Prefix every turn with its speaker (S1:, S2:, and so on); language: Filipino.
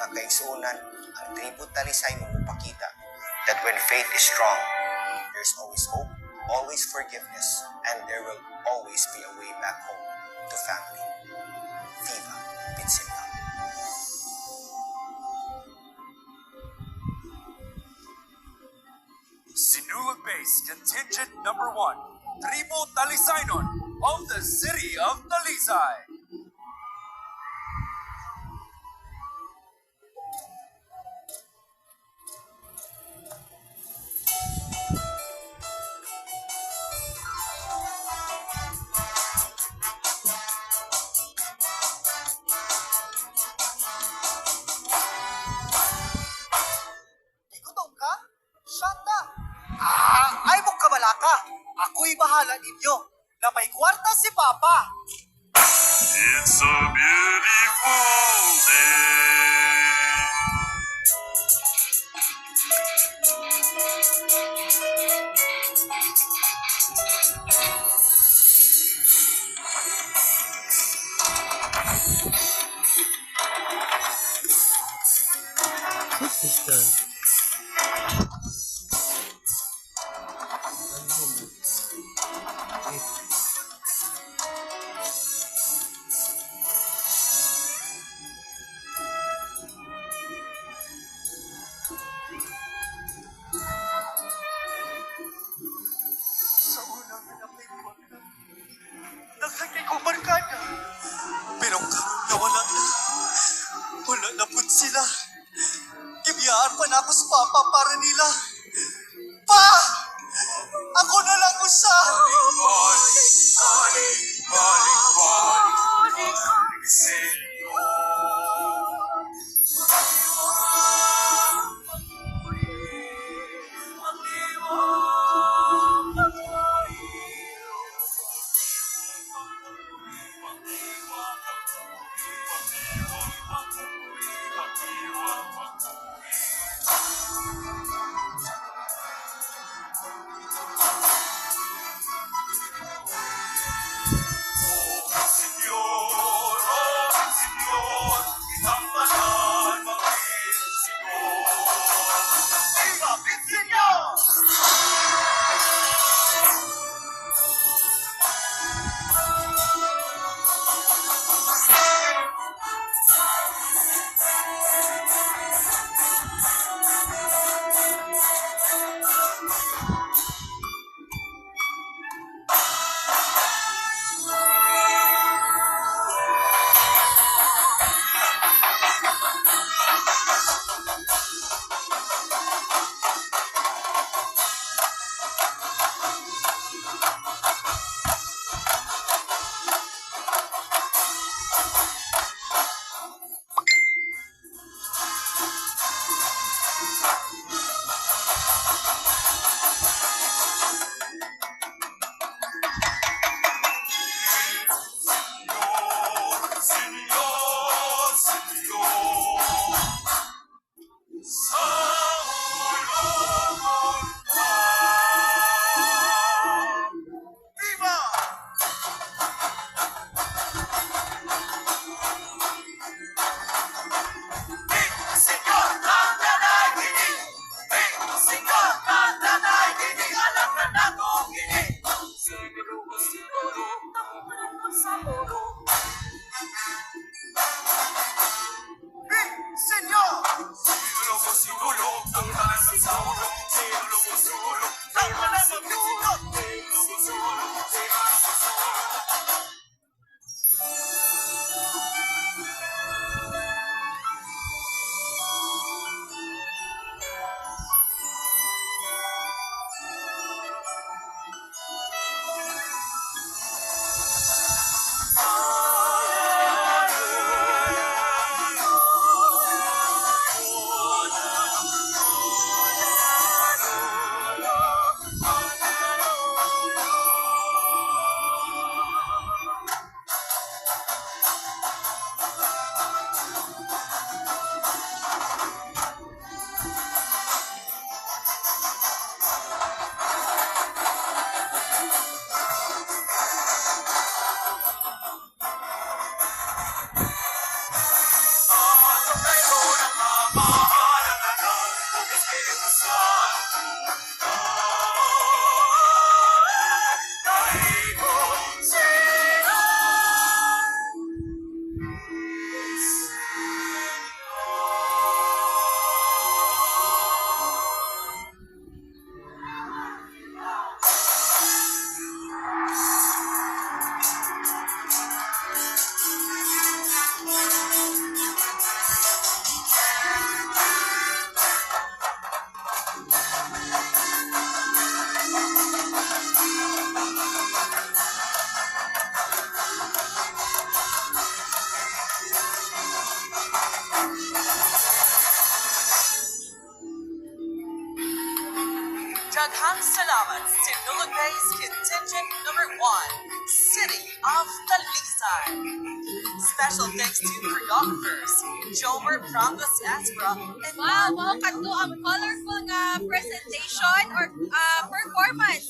S1: nga kaigsuonan, ang tribo Talisay magpakita that when faith is strong, there's always hope, always forgiveness, and there will always be a way back home to family. Viva Pitsinda!
S2: Sinulog Base Contingent Number 1, Tribo Talisaynon of the City of Talisay.
S3: Gutom ka? Shanda! Ay mong kabalaka! Ako'y bahala ninyo na may kwarta si Papa!
S2: It's a beautiful day.
S3: Sa unang ako'y kwarta, nakakay ko barkada. Pero karoon nawala na. Wala na po sila. Kibiyaan pa na ako sa Papa para nila. Pa! Ako na lang usa!
S4: Daghang salamat sa Nulugay's Contingent Number 1, City of Talisay. Special thanks to choreographers Jomer Prangos Aspra and
S5: Wow, mao kadto ang colorful nga presentation or performance